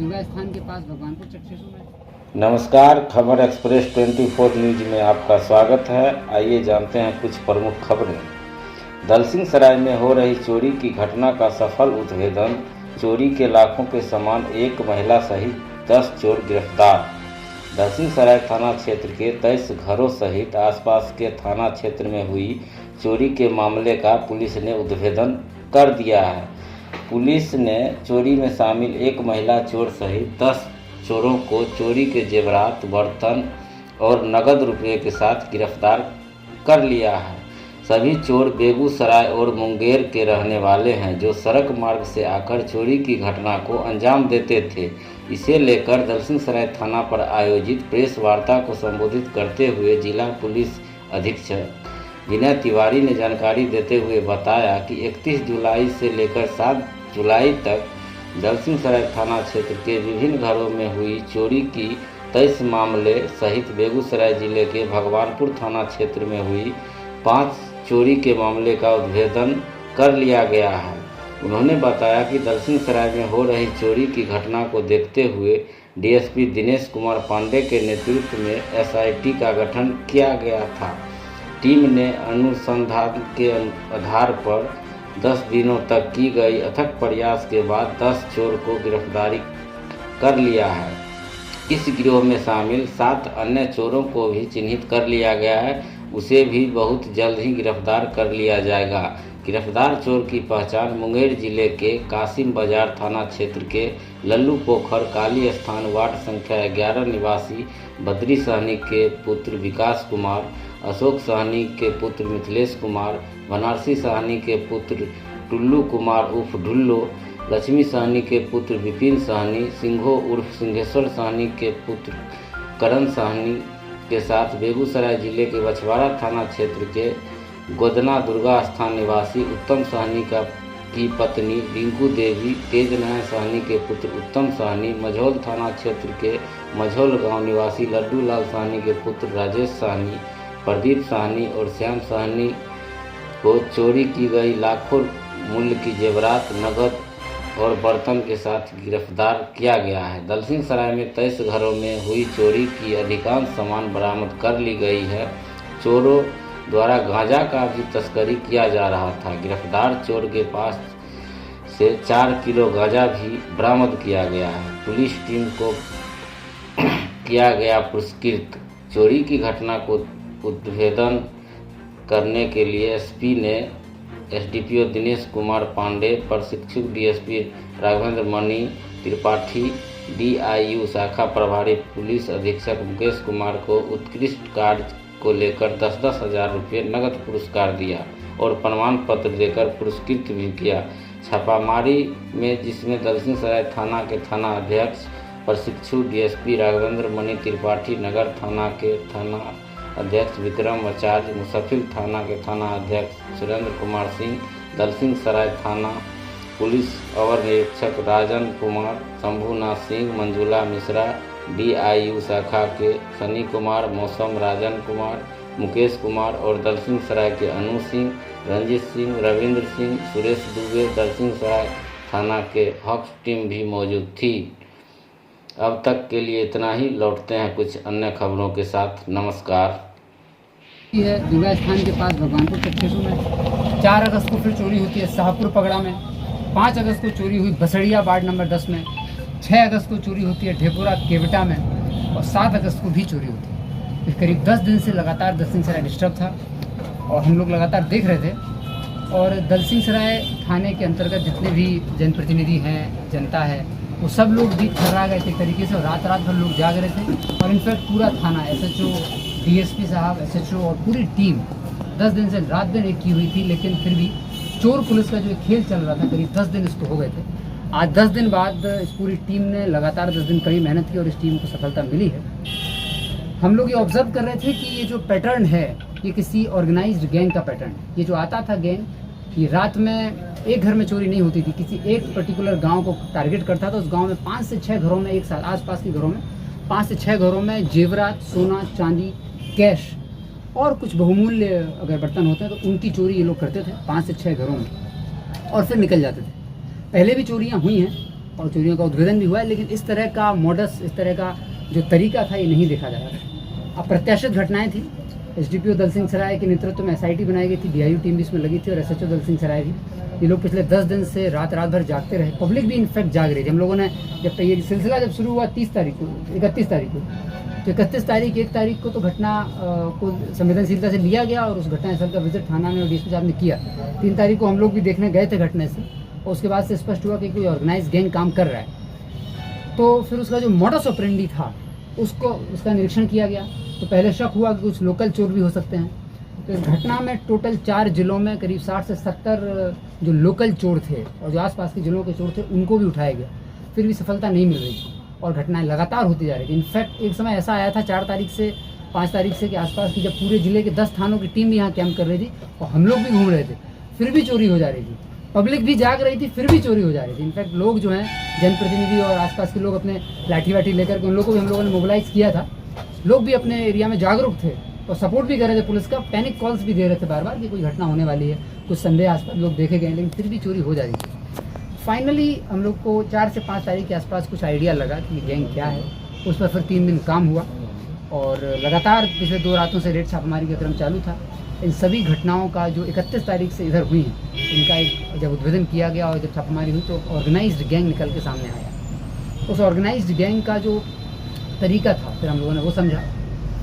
दुर्गा स्थान के पास Bhagwanpur check station में। नमस्कार, खबर एक्सप्रेस 24 न्यूज में आपका स्वागत है। आइए जानते हैं कुछ प्रमुख खबरें। दलसिंह सराय में हो रही चोरी की घटना का सफल उद्भेदन। चोरी के लाखों के सामान, एक महिला सहित 10 चोर गिरफ्तार। दलसिंह सराय थाना क्षेत्र के 23 घरों सहित आसपास के थाना क्षेत्र में हुई चोरी के मामले का पुलिस ने उद्भेदन कर दिया है। पुलिस ने चोरी में शामिल एक महिला चोर सहित 10 चोरों को चोरी के जेवरात, बर्तन और नगद रुपये के साथ गिरफ्तार कर लिया है। सभी चोर बेगूसराय और मुंगेर के रहने वाले हैं, जो सड़क मार्ग से आकर चोरी की घटना को अंजाम देते थे। इसे लेकर दलसिंह सराय थाना पर आयोजित प्रेस वार्ता को संबोधित करते हुए जिला पुलिस अधीक्षक विनय तिवारी ने जानकारी देते हुए बताया कि 31 जुलाई से लेकर 7 जुलाई तक दलसिंह सराय थाना क्षेत्र के विभिन्न घरों में हुई चोरी की 23 मामले सहित बेगूसराय जिले के भगवानपुर थाना क्षेत्र में हुई 5 चोरी के मामले का उद्भेदन कर लिया गया है। उन्होंने बताया कि दलसिंह सराय में हो रही चोरी की घटना को देखते हुए डीएसपी दिनेश कुमार पांडे के नेतृत्व में एसआईटी का गठन किया गया था। टीम ने अनुसंधान के आधार पर 10 दिनों तक की गई अथक प्रयास के बाद 10 चोर को गिरफ्तारी कर लिया है। इस गिरोह में शामिल 7 अन्य चोरों को भी चिन्हित कर लिया गया है। उसे भी बहुत जल्द ही गिरफ्तार कर लिया जाएगा। गिरफ्तार चोर की पहचान मुंगेर जिले के कासिम बाजार थाना क्षेत्र के लल्लू पोखर काली स्थान वार्ड संख्या 11 निवासी बद्री सहनी के पुत्र विकास कुमार, अशोक सहनी के पुत्र मिथिलेश कुमार, बनारसी सहनी के पुत्र टुल्लू कुमार उर्फ ढुल्लो, लक्ष्मी सहनी के पुत्र विपिन सहनी, सिंघो उर्फ सिंघेश्वर सहनी के पुत्र करण सहनी के साथ बेगूसराय जिले के बछवाड़ा थाना क्षेत्र के गोदना दुर्गा स्थान निवासी उत्तम सहनी की पत्नी रिंकू देवी, तेजनारायण सहनी के पुत्र उत्तम सहनी, मझौल थाना क्षेत्र के मझौल गांव निवासी लड्डू लाल सहनी के पुत्र राजेश सहनी, प्रदीप सहनी और श्याम सहनी को चोरी की गई लाखों मूल्य की जेवरात, नगद और बर्तन के साथ गिरफ्तार किया गया है। दलसिंह सराय में 23 घरों में हुई चोरी की अधिकांश सामान बरामद कर ली गई है। चोरों द्वारा गांजा का भी तस्करी किया जा रहा था। गिरफ्तार चोर के पास से 4 किलो गांजा भी बरामद किया गया है। पुलिस टीम को किया गया पुरस्कृत। चोरी की घटना को उद्भेदन करने के लिए एसपी ने एसडीपीओ दिनेश कुमार पांडे, प्रशिक्षु डीएसपी राघवेंद्र मणि त्रिपाठी, डीआईयू शाखा प्रभारी पुलिस अधीक्षक मुकेश कुमार को उत्कृष्ट कार्य को लेकर 10-10 हज़ार रुपये नगद पुरस्कार दिया और प्रमाण पत्र देकर पुरस्कृत भी किया। छापामारी में जिसमें दलसिंह सराय थाना के थाना अध्यक्ष, प्रशिक्षु डीएसपी राघवेंद्र मणि त्रिपाठी, नगर थाना के थाना अध्यक्ष विक्रम आचार्य, मुसफिल थाना के थाना अध्यक्ष सुरेंद्र कुमार सिंह, दलसिंह सराय थाना पुलिस अवर निरीक्षक राजन कुमार, शंभुनाथ सिंह, मंजुला मिश्रा, डीआईयू शाखा के सनी कुमार, मौसम राजन कुमार, मुकेश कुमार और दलसिंह सराय के अनु सिंह, रंजीत सिंह, रविंद्र सिंह, सुरेश दुबे, दलसिंह सराय थाना के हक्स टीम भी मौजूद थी। अब तक के लिए इतना ही। लौटते हैं कुछ अन्य खबरों के साथ। नमस्कार। है दुर्गा स्थान के पास भगवानपुर चेक स्टेशन में। 4 अगस्त को फिर चोरी होती है शाहपुर पगड़ा में। 5 अगस्त को चोरी हुई बसड़िया वार्ड नंबर 10 में। 6 अगस्त को चोरी होती है ढेपुरा केवटा में और 7 अगस्त को भी चोरी होती है। इस करीब 10 दिन से लगातार दलसिंह सराय डिस्टर्ब था और हम लोग लगातार देख रहे थे। और दलसिंह सराय थाने के अंतर्गत जितने भी जनप्रतिनिधि हैं, जनता है, वो सब लोग भी खर्रा गए थे एक तरीके से और रात भर लोग जाग रहे थे। और इनफैक्ट पूरा थाना, एसएचओ, डीएसपी साहब, एसएचओ और पूरी टीम 10 दिन से रात दिन एक की हुई थी। लेकिन फिर भी चोर पुलिस का जो खेल चल रहा था, करीब 10 दिन इसको हो गए थे। आज 10 दिन बाद इस पूरी टीम ने लगातार 10 दिन कड़ी मेहनत की और इस टीम को सफलता मिली है। हम लोग ये ऑब्जर्व कर रहे थे कि ये जो पैटर्न है, ये किसी ऑर्गेनाइज्ड गैंग का पैटर्न है। ये जो आता था गैंग, ये रात में एक घर में चोरी नहीं होती थी, किसी एक पर्टिकुलर गांव को टारगेट करता था। उस गांव में 5 से 6 घरों में, एक साथ आसपास के घरों में 5 से 6 घरों में जेवरात, सोना, चांदी, कैश और कुछ बहुमूल्य अगर बर्तन होते हैं तो उनकी चोरी ये लोग करते थे 5 से 6 घरों में और फिर निकल जाते थे। पहले भी चोरियां हुई हैं और चोरियों का उद्भेदन भी हुआ है, लेकिन इस तरह का मॉडस, इस तरह का जो तरीका था, ये नहीं देखा जा रहा था। अप्रत्याशित घटनाएं थी। एसडीपीओ दल सिंह सराय के नेतृत्व में एसआईटी बनाई गई थी, डीआईयू टीम भी इसमें लगी थी और एसएचओ दल सिंह सराय भी। ये लोग पिछले 10 दिन से रात भर जागते रहे, पब्लिक भी इनफैक्ट जाग रही थी। हम लोगों ने जब ये सिलसिला जब शुरू हुआ 31 तारीख को, तो 31 तारीख 1 तारीख को तो घटना को संवेदनशीलता से लिया गया और उस घटनास्थल का विजिट थाना में और डीएसपी साहब ने किया। 3 तारीख को हम लोग भी देखने गए थे घटना से, और उसके बाद से स्पष्ट हुआ कि कोई ऑर्गेनाइज गैंग काम कर रहा है। तो फिर उसका जो मॉडस ऑपरेंडी था उसका निरीक्षण किया गया। तो पहले शक हुआ कि कुछ लोकल चोर भी हो सकते हैं। तो इस घटना में टोटल 4 जिलों में करीब 60 से 70 जो लोकल चोर थे और जो आसपास के जिलों के चोर थे उनको भी उठाया गया। फिर भी सफलता नहीं मिल रही थी और घटनाएं लगातार होती जा रही थी। इनफैक्ट एक समय ऐसा आया था 4 तारीख से 5 तारीख से के आसपास की, जब पूरे जिले के 10 थानों की टीम भी यहाँ कैंप कर रही थी और हम लोग भी घूम रहे थे, फिर भी चोरी हो जा रही थी। पब्लिक भी जाग रही थी, फिर भी चोरी हो जा रही थी। इनफैक्ट लोग जो हैं, जनप्रतिनिधि और आसपास के लोग अपने लाठी वाठी लेकर के, उन लोगों को भी हम लोगों ने मोबिलाइज किया था। लोग भी अपने एरिया में जागरूक थे और सपोर्ट भी कर रहे थे पुलिस का। पैनिक कॉल्स भी दे रहे थे बार बार कि कोई घटना होने वाली है, कुछ संदेह आसपास लोग देखे गए, लेकिन फिर भी चोरी हो जा रही थी। फाइनली हम लोग को 4 से 5 तारीख के आसपास कुछ आइडिया लगा कि गैंग क्या है। उस पर फिर 3 दिन काम हुआ और लगातार पिछले 2 रातों से रेड छापामारी का क्रम चालू था। इन सभी घटनाओं का जो 31 तारीख से इधर हुई हैं, इनका एक जब उद्भेदन किया गया और जब छापामारी हुई तो ऑर्गेनाइज्ड गैंग निकल के सामने आया। उस ऑर्गेनाइज्ड गैंग का जो तरीका था फिर हम लोगों ने वो समझा।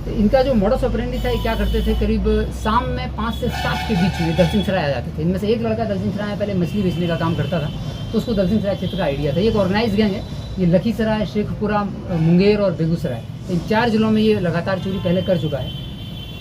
तो इनका जो मॉडस ऑपरेंडी था, ये क्या करते थे, करीब शाम में 5 से 7 के बीच में दलसिंह सराय आ जाते थे। इनमें से एक लड़का दलसिंह सराय पहले मछली बेचने का काम करता था, तो उसको दलसिंह सराय क्षेत्र का आइडिया था। ये एक ऑर्गेनाइज गैंग है। ये लखीसराय, शेखपुरा, मुंगेर और बेगूसराय, इन 4 जिलों में ये लगातार चोरी पहले कर चुका है।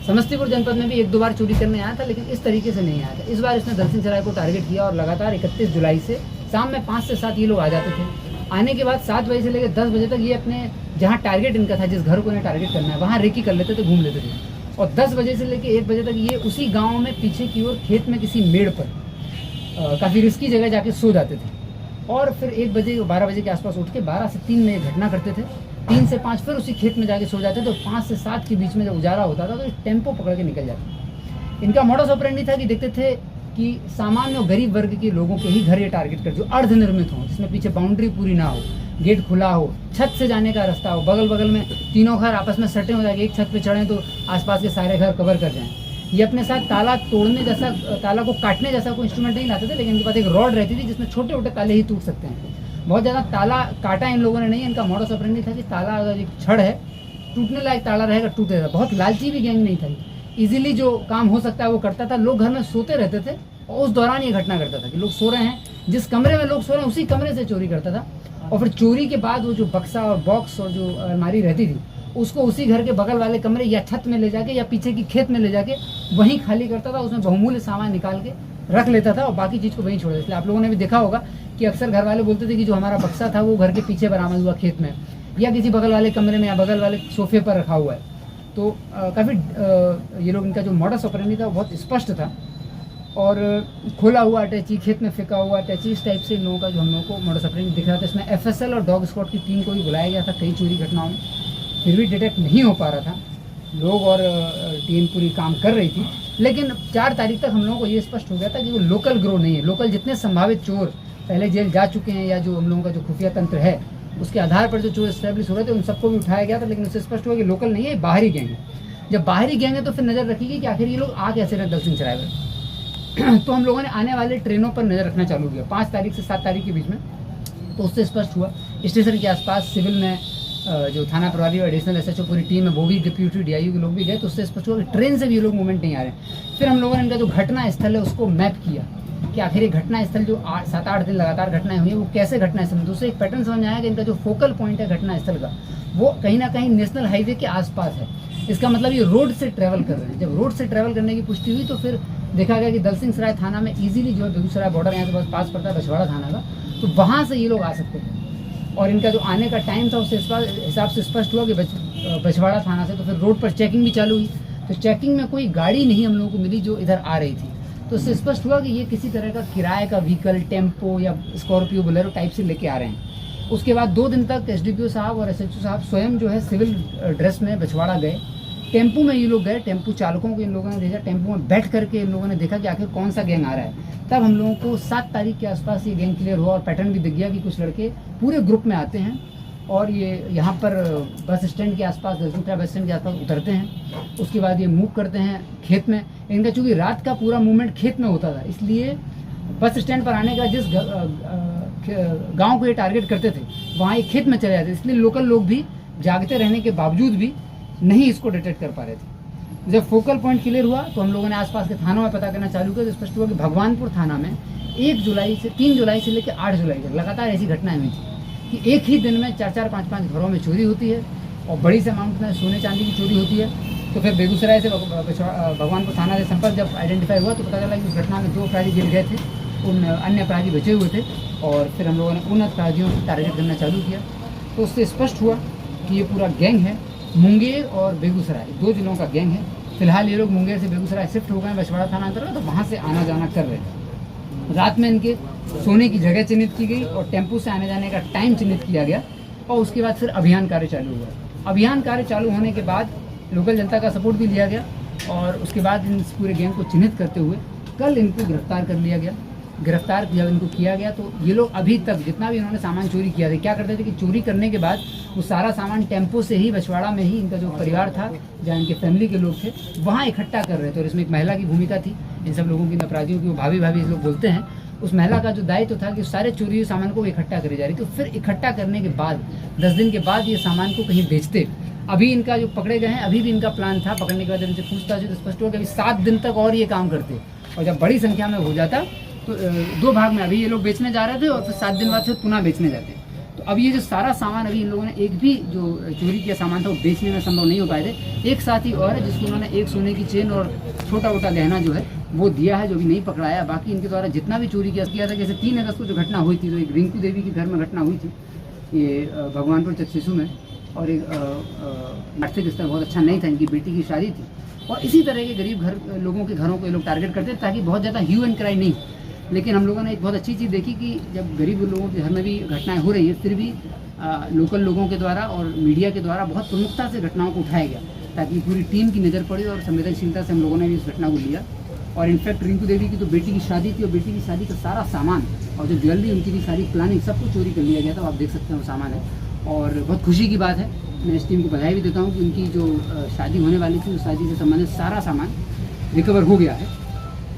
समस्तीपुर जनपद में भी 1-2 बार चोरी करने आया था, लेकिन इस तरीके से नहीं आया था। इस बार इसने दलसिंह सराय को टारगेट किया और लगातार 31 जुलाई से शाम में 5 से 7 ये लोग आ जाते थे। आने के बाद 7 बजे से लेकर 10 बजे तक ये अपने जहाँ टारगेट इनका था, जिस घर को इन्हें टारगेट करना है, वहाँ रेकी कर लेते थे, घूम लेते थे। और 10 बजे से लेकर 1 बजे तक ये उसी गांव में पीछे की ओर खेत में किसी मेड़ पर काफ़ी रिस्की जगह जाके सो जाते थे। और फिर 1 बजे 12 बजे के आसपास उठ के 12 से 3 में घटना करते थे। 3 से 5 फिर उसी खेत में जाके सो जाते थे। तो 5 से 7 के बीच में जब उजाला होता था तो ये टेम्पो पकड़ के निकल जाते। इनका मॉडस ऑपरेंडी था कि देखते थे कि सामान्य और गरीब वर्ग के लोगों के ही घर ये टारगेट कर, जो अर्धनिर्मित हों, जिसमें पीछे बाउंड्री पूरी ना हो, गेट खुला हो, छत से जाने का रास्ता हो, बगल बगल में तीनों घर आपस में सटे हो जाए, एक छत पे चढ़ें तो आसपास के सारे घर कवर कर जाएं। ये अपने साथ ताला तोड़ने जैसा, ताला को काटने जैसा कोई इंस्ट्रूमेंट नहीं लाते थे, लेकिन इनके पास एक रॉड रहती थी जिसमें छोटे छोटे ताले ही टूट सकते हैं। बहुत ज़्यादा ताला काटा इन लोगों ने नहीं। इनका मॉडस ऑपरेंडी था कि ताला अगर एक छड़ है, टूटने लायक ताला रहेगा, टूटेगा। बहुत लालची भी गैंग नहीं था, इजीली जो काम हो सकता है वो करता था। लोग घर में सोते रहते थे और उस दौरान ये घटना करता था कि लोग सो रहे हैं, जिस कमरे में लोग सो रहे हैं उसी कमरे से चोरी करता था। और फिर चोरी के बाद वो जो बक्सा और बॉक्स और जो अलमारी रहती थी उसको उसी घर के बगल वाले कमरे या छत में ले जाके या पीछे की खेत में ले जाके वहीं खाली करता था। उसमें बहुमूल्य सामान निकाल के रख लेता था और बाकी चीज़ को वहीं छोड़ देता। इसलिए आप लोगों ने भी देखा होगा कि अक्सर घर वाले बोलते थे कि जो हमारा बक्सा था वो घर के पीछे बरामद हुआ खेत में, या किसी बगल वाले कमरे में या बगल वाले सोफे पर रखा हुआ है। तो काफ़ी ये लोग, इनका जो मॉडस ऑपरेंडी था वो बहुत स्पष्ट था। और खोला हुआ अटैची, खेत में फेंका हुआ अटैची, इस टाइप से इन लोगों का जो हम लोगों को मॉडस ऑपरेंडी दिख रहा था। इसमें एफएसएल और डॉग स्क्वाड की टीम को भी बुलाया गया था कई चोरी घटनाओं में, फिर भी डिटेक्ट नहीं हो पा रहा था। लोग और टीम पूरी काम कर रही थी, लेकिन 4 तारीख तक हम लोगों को ये स्पष्ट हो गया था कि वो लोकल ग्रोह नहीं है। लोकल जितने संभावित चोर पहले जेल जा चुके हैं या जो हम लोगों का जो खुफिया तंत्र है उसके आधार पर जो चोर स्टैब्लिश हो रहे थे उन सबको भी उठाया गया था, लेकिन उससे स्पष्ट हुआ कि लोकल नहीं है, बाहरी गैंग है। जब बाहरी गैंग है तो फिर नज़र रखिएगी कि आखिर ये लोग आ कैसे रहे दलसिंह सराय में। तो हम लोगों ने आने वाले ट्रेनों पर नज़र रखना चालू किया 5 तारीख से 7 तारीख के बीच में। तो उससे स्पष्ट हुआ स्टेशन के आसपास सिविल में जो थाना प्रभारी और एडिशनल एसएचओ पूरी टीम है, वो भी डिप्यूटी डीआईयू के लोग भी गए। तो उससे स्पष्ट हुआ कि ट्रेन से भी ये लोग मूवमेंट नहीं आ रहे। फिर हम लोगों ने इनका जो घटना स्थल है उसको मैप किया कि आखिर ये घटना स्थल जो 7-8 दिन लगातार घटनाएं हुई है वो कैसे घटना स्थल। दूसरे एक पैटर्न समझ में आया कि इनका जो फोकल पॉइंट है घटना स्थल का वो कहीं ना कहीं नेशनल हाईवे के आसपास है। इसका मतलब ये रोड से ट्रैवल कर रहे हैं। जब रोड से ट्रैवल करने की पुष्टि हुई तो फिर देखा गया कि दलसिंह सराय थाना में इजीली जो है बेगूसराय बॉर्डर यहाँ से पास पड़ता है बछवाड़ा थाना का, तो वहाँ से ये लोग आ सकते थे। और इनका जो आने का टाइम था उससे हिसाब से स्पष्ट हुआ कि बछवाड़ा थाना से। तो फिर रोड पर चेकिंग भी चालू हुई, तो चेकिंग में कोई गाड़ी नहीं हम लोगों को मिली जो इधर आ रही थी। तो उससे स्पष्ट हुआ कि ये किसी तरह का किराए का व्हीकल, टेम्पो या स्कॉर्पियो बोलेरो टाइप से लेके आ रहे हैं। उसके बाद 2 दिन तक एसडीपीओ साहब और एसएचओ साहब स्वयं जो है सिविल ड्रेस में बछवाड़ा गए, टेम्पू में ये लोग गए, टेम्पू चालकों को इन लोगों ने देखा, टेम्पू में बैठ करके इन लोगों ने देखा कि आखिर कौन सा गैंग आ रहा है। तब हम लोगों को 7 तारीख के आसपास ये गैंग क्लियर हुआ और पैटर्न भी दिख गया कि कुछ लड़के पूरे ग्रुप में आते हैं और ये यहाँ पर बस स्टैंड के आसपास, दलसिंह बस स्टैंड के आसपास उतरते हैं। उसके बाद ये मूव करते हैं खेत में। इनका चूँकि रात का पूरा मूवमेंट खेत में होता था, इसलिए बस स्टैंड पर आने का जिस गांव को ये टारगेट करते थे वहाँ ये खेत में चले जाते, इसलिए लोकल लोग भी जागते रहने के बावजूद भी नहीं इसको डिटेक्ट कर पा रहे थे। जब फोकल पॉइंट क्लियर हुआ तो हम लोगों ने आसपास के थानों में पता करना चालू किया, तो स्पष्ट हुआ कि भगवानपुर थाना में 3 जुलाई से लेकर 8 जुलाई तक लगातार ऐसी घटनाएं हुई थी कि एक ही दिन में 4-4, 5-5 घरों में चोरी होती है और बड़ी से अमाउंट में सोने चांदी की चोरी होती है। तो फिर बेगूसराय से भगवानपुर थाना से संपर्क जब आइडेंटिफाई हुआ तो पता चला कि उस घटना में 2 अपराधी गिर गए थे, उन अन्य अपराधी बचे हुए थे और फिर हम लोगों ने उन अपराधियों को टारगेट करना चालू किया। तो उससे स्पष्ट हुआ कि ये पूरा गैंग है, मुंगेर और बेगूसराय 2 जिलों का गैंग है। फिलहाल ये लोग मुंगेर से बेगूसराय शिफ्ट हो गए, बछवाड़ा थाना अंतर्गत, तो वहाँ से आना जाना कर रहे थे। रात में इनके सोने की जगह चिन्हित की गई और टेम्पू से आने जाने का टाइम चिन्हित किया गया और उसके बाद फिर अभियान कार्य चालू हुआ। अभियान कार्य चालू होने के बाद लोकल जनता का सपोर्ट भी लिया गया और उसके बाद इन पूरे गैंग को चिन्हित करते हुए कल इनको गिरफ्तार कर लिया गया। गिरफ्तार जब इनको किया गया तो ये लोग अभी तक जितना भी इन्होंने सामान चोरी किया था, क्या करते थे कि चोरी करने के बाद वो सारा सामान टेम्पो से ही बछवाड़ा में ही इनका जो परिवार था, जहाँ इनके फैमिली के लोग थे, वहाँ इकट्ठा कर रहे थे। और इसमें एक महिला की भूमिका थी, इन सब लोगों की, अपराधियों की, वो भाभी लोग बोलते हैं। उस महिला का जो दायित्व था कि सारे चोरी हुए सामान को इकट्ठा करे जा रही, तो फिर इकट्ठा करने के बाद 10 दिन के बाद ये सामान को कहीं बेचते। अभी इनका जो पकड़े गए हैं, अभी भी इनका प्लान था पकड़ने के बाद इनसे पूछताछ तो स्पष्ट हुआ कि अभी 7 दिन तक और ये काम करते और जब बड़ी संख्या में हो जाता तो 2 भाग में अभी ये लोग बेचने जा रहे थे और फिर 7 दिन बाद फिर पुनः बेचने जाते। तो अब ये जो सारा सामान अभी इन लोगों ने एक भी जो चोरी किया सामान था वो बेचने में संभव नहीं हो पाए थे। एक साथी और है जिसको उन्होंने एक सोने की चेन और छोटा मोटा गहना जो है वो दिया है, जो भी नहीं पकड़ाया। बाकी इनके द्वारा जितना भी चोरी किया था, जैसे 3 अगस्त को जो घटना हुई थी, तो एक रिंकू देवी के घर में घटना हुई थी ये भगवानपुर चकसीसू में, और एक आर्थिक स्तर बहुत अच्छा नहीं था, इनकी बेटी की शादी थी। और इसी तरह के गरीब लोगों के घरों को ये लोग टारगेट करते थे ताकि बहुत ज़्यादा ह्यू एंड क्राई नहीं। लेकिन हम लोगों ने एक बहुत अच्छी चीज़ देखी कि जब गरीब लोगों के घर में भी घटनाएं हो रही है, फिर भी लोकल लोगों के द्वारा और मीडिया के द्वारा बहुत प्रमुखता से घटनाओं को उठाया गया ताकि पूरी टीम की नज़र पड़ी और संवेदनशीलता से हम लोगों ने भी इस घटना को लिया। और इनफैक्ट रिंकू देवी की तो बेटी की शादी थी और बेटी की शादी का सारा सामान और जो ज्वेलरी उनकी भी सारी प्लानिंग सब कुछ चोरी कर लिया गया था। आप देख सकते हैं वो सामान है और बहुत खुशी की बात है। मैं इस टीम को बधाई भी देता हूँ कि उनकी जो शादी होने वाली थी उस शादी से संबंधित सारा सामान रिकवर हो गया है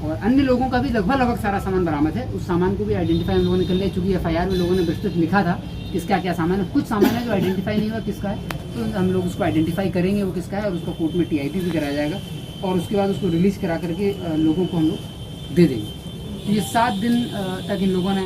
और अन्य लोगों का भी लगभग सारा सामान बरामद है। उस सामान को भी आइडेंटिफाई हम लोगों ने कर लिया, चूँकि FIR में लोगों ने विस्तृत लिखा था किसका क्या सामान है। कुछ सामान है जो आइडेंटिफाई नहीं हुआ किसका है, तो हम लोग उसको आइडेंटिफाई करेंगे वो किसका है और उसको कोर्ट में TIP भी कराया जाएगा और उसके बाद उसको रिलीज़ करा करके लोगों को हम लोग दे देंगे। तो ये 7 दिन तक इन लोगों ने